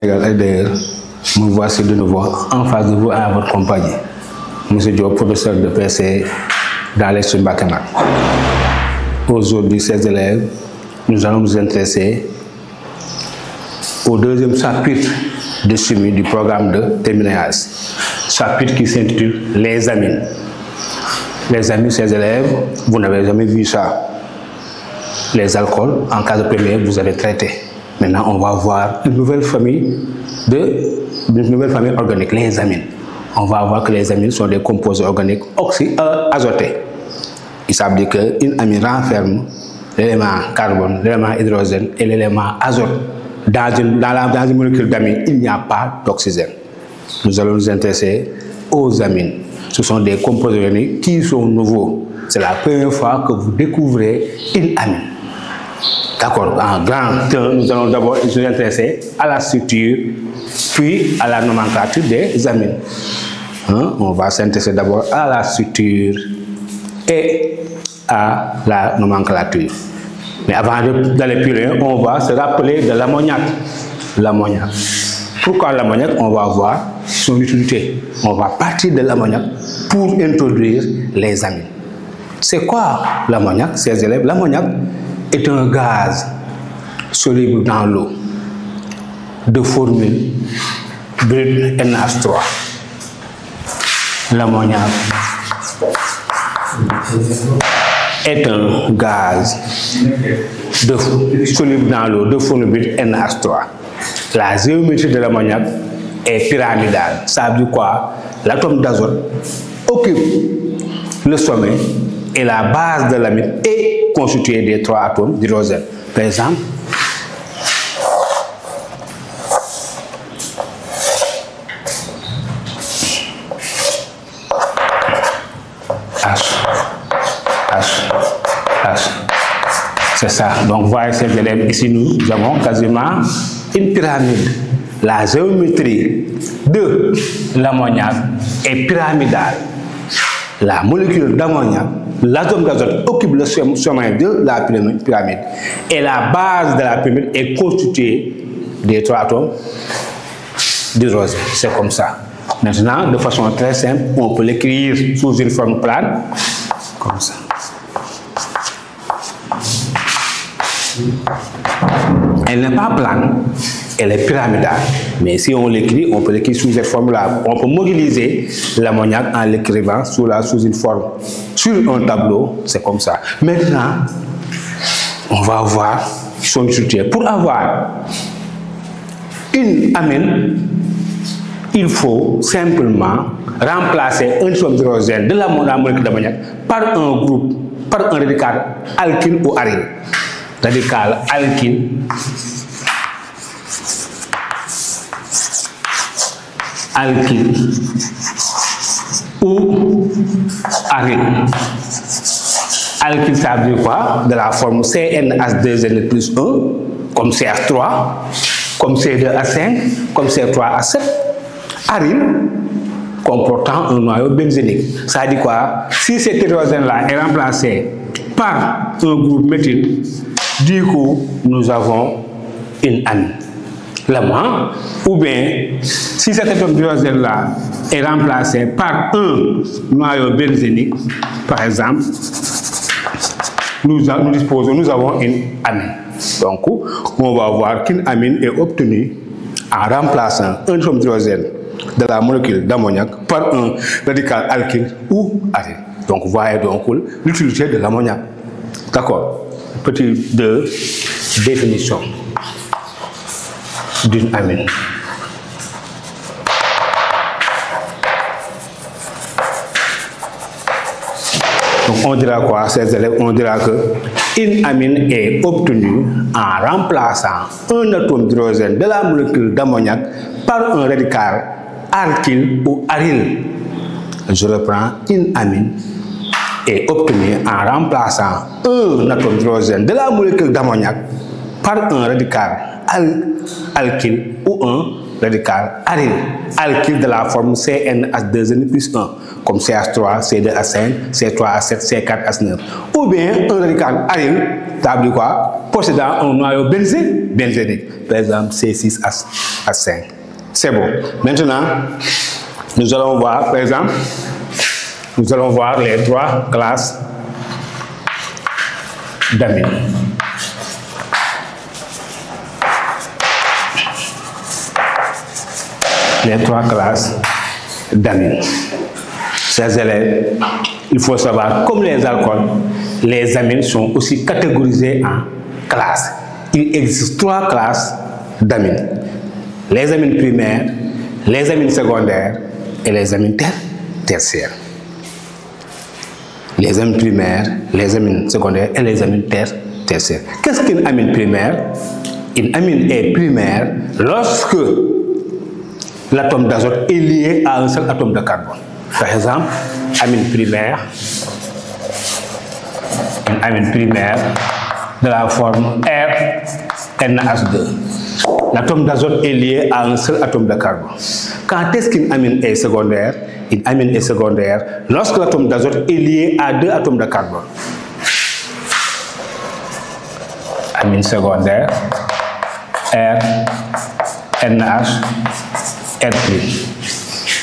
D'ailleurs, me voici de nouveau en face de vous à votre compagnie. Monsieur Diop, professeur de PC dans l'Institut Bakemak. Aujourd'hui, chers élèves, nous allons nous intéresser au deuxième chapitre de chimie du programme de terminale. Chapitre qui s'intitule Les amines. Les amines, chers élèves, vous n'avez jamais vu ça. Les alcools, en cas de première, vous avez traité. Maintenant, on va voir une nouvelle famille organique, les amines. On va voir que les amines sont des composés organiques azotés. Il s'agit qu'une amine renferme l'élément carbone, l'élément hydrogène et l'élément azote. Dans une molécule d'amine, il n'y a pas d'oxygène. Nous allons nous intéresser aux amines. Ce sont des composés organiques qui sont nouveaux. C'est la première fois que vous découvrez une amine. D'accord, en grand temps, nous allons d'abord nous intéresser à la structure, puis à la nomenclature des amines. On va s'intéresser d'abord à la structure et à la nomenclature. Mais avant d'aller plus loin, on va se rappeler de l'ammoniac. L'ammoniac. Pourquoi l'ammoniac? On va voir son utilité. On va partir de l'ammoniac pour introduire les amines. C'est quoi l'ammoniac, chers élèves? L'ammoniac est un gaz soluble dans l'eau de formule brute NH3. L'ammoniac est un gaz soluble dans l'eau de formule brute NH3. La géométrie de l'ammoniac est pyramidale. Ça veut dire quoi? L'atome d'azote occupe le sommet et la base de l'amine est constituée des 3 atomes d'hydrogène. Par exemple, H. C'est ça. Donc, voyez ces élèves, ici nous avons quasiment une pyramide. La géométrie de l'ammoniac est pyramidale. La molécule d'ammoniac, l'atome d'azote occupe le sommet de la pyramide et la base de la pyramide est constituée des 3 atomes d'hydrogène. C'est comme ça. Maintenant, de façon très simple, on peut l'écrire sous une forme plane, comme ça. Elle n'est pas plane, elle est pyramidale. Mais si on l'écrit, on peut l'écrire sous cette forme-là. On peut modéliser l'ammoniac en l'écrivant sous une forme. Sur un tableau, c'est comme ça. Maintenant, on va voir son structure. Pour avoir une amine, il faut simplement remplacer un atome d'hydrogène de la molécule d'ammoniac par un groupe, par un radical alkyle ou aryl. Radical alkyle ou aryl. Alkyle, ça veut dire quoi? De la forme CnH2n plus 1, comme CH3, comme C2H5, comme C3H7. Aryl, comportant un noyau benzénique. Ça veut dire quoi? Si cet hydrogène-là est remplacé par un groupe méthyle, du coup, nous avons une amine. Ou bien, si cet atome d'hydrogène-là est remplacé par un noyau benzénique, par exemple, nous avons une amine. Donc, on va voir qu'une amine est obtenue en remplaçant un atome d'hydrogène de la molécule d'ammoniac par un radical alkyle ou aryl. Donc, voyez donc l'utilité de l'ammoniac. D'accord. Petit 2, définition d'une amine. Donc on dira quoi, ces élèves? On dira que une amine est obtenue en remplaçant un atome d'hydrogène de la molécule d'ammoniac par un radical alkyle ou aryl. Je reprends, une amine est obtenue en remplaçant un atome d'hydrogène de la molécule d'ammoniac par un radical alkyle ou un radical aryl. Alkyle de la forme CnH2n plus 1, comme CH3, C2H5, C3H7, C4H9. Ou bien un radical aryl, ça veut dire quoi? Possédant un noyau benzénique, par exemple C6H5. C'est bon. Maintenant, nous allons voir, par exemple, les 3 classes d'amines. Les 3 classes d'amines. Chers élèves, il faut savoir, comme les alcools, les amines sont aussi catégorisées en classes. Il existe 3 classes d'amines. Les amines primaires, les amines secondaires et les amines tertiaires. Les amines primaires, les amines secondaires et les amines tertiaires. Qu'est-ce qu'une amine primaire? Une amine est primaire lorsque l'atome d'azote est lié à un seul atome de carbone. Par exemple, une amine primaire de la forme RNH2. L'atome d'azote est lié à un seul atome de carbone. Quand est-ce qu'une amine est secondaire? Une amine est secondaire lorsque l'atome d'azote est lié à 2 atomes de carbone. Amine secondaire, RNH, R'.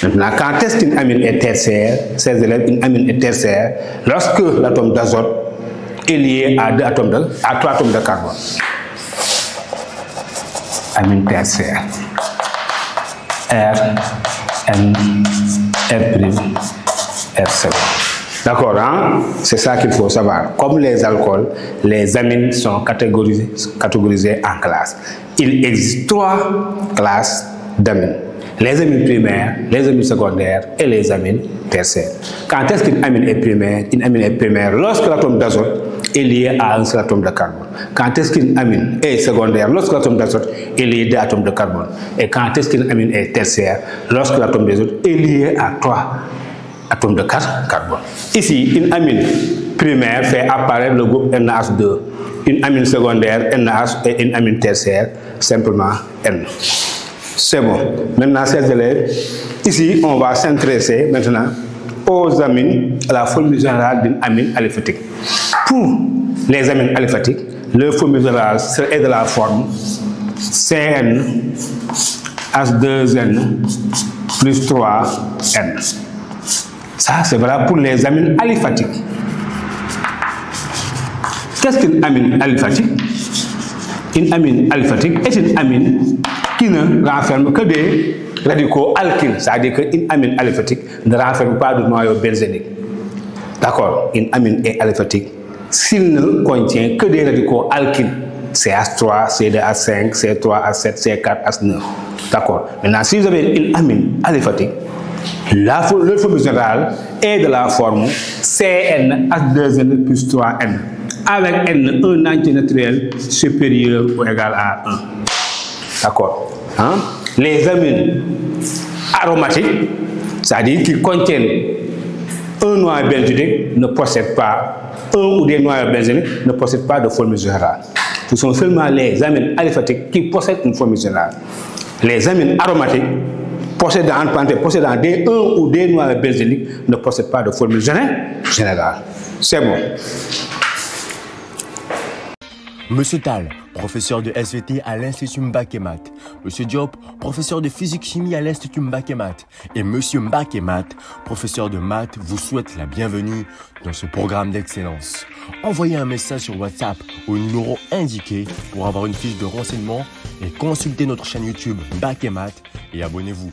Maintenant, quand est-ce qu'une amine est tertiaire? Ces élèves, une amine est tertiaire lorsque l'atome d'azote est lié à 3 atomes de carbone. Amine tertiaire. R, N, R', R'. D'accord, hein? C'est ça qu'il faut savoir. Comme les alcools, les amines sont catégorisées en classes. Il existe 3 classes d'amines. Les amines primaires, les amines secondaires et les amines tertiaires. Quand est-ce qu'une amine est primaire? Une amine est primaire lorsque l'atome d'azote est lié à un seul atome de carbone. Quand est-ce qu'une amine est secondaire? Lorsque l'atome d'azote est lié à 2 atomes de carbone. Et quand est-ce qu'une amine est tertiaire? Lorsque l'atome d'azote est lié à 3 atomes de carbone. Ici, une amine primaire fait apparaître le groupe NH2. Une amine secondaire, NH, et une amine tertiaire, simplement N. C'est bon. Maintenant, chers élèves, ici, on va s'intéresser maintenant aux amines, à la formule générale d'une amine aliphatique. Pour les amines aliphatiques, leur formule générale est de la forme CN H2N plus 3N. Ça, c'est valable pour les amines aliphatiques. Qu'est-ce qu'une amine aliphatique? Une amine aliphatique est une amine qui ne renferme que des radicaux alkyles. C'est-à-dire qu'une amine aliphatique ne renferme pas de noyau benzénique. D'accord? Une amine est aliphatique s'il ne contient que des radicaux alkyles. CH3, C2H5, C3H7, C4H9. D'accord? Maintenant, si vous avez une amine aliphatique, leur formule générale est de la forme CnH2n plus 3n, avec n un entier naturel supérieur ou égal à 1. D'accord? Hein? Les amines aromatiques, c'est-à-dire qui contiennent un noyau benzénique, ne possèdent pas, un ou des noyaux benzéniques ne possèdent pas de formule générale. Ce sont seulement les amines aliphatiques qui possèdent une formule générale. Les amines aromatiques possédant des 1 ou des noyaux benzéniques ne possèdent pas de formule générale. C'est bon. Monsieur Tal, professeur de SVT à l'Institut Mbakemat. Monsieur Diop, professeur de physique-chimie à l'Institut Mbakemat. Et Monsieur Mbakemat, professeur de maths, vous souhaite la bienvenue dans ce programme d'excellence. Envoyez un message sur WhatsApp au numéro indiqué pour avoir une fiche de renseignement et consultez notre chaîne YouTube Mbakemat et abonnez-vous.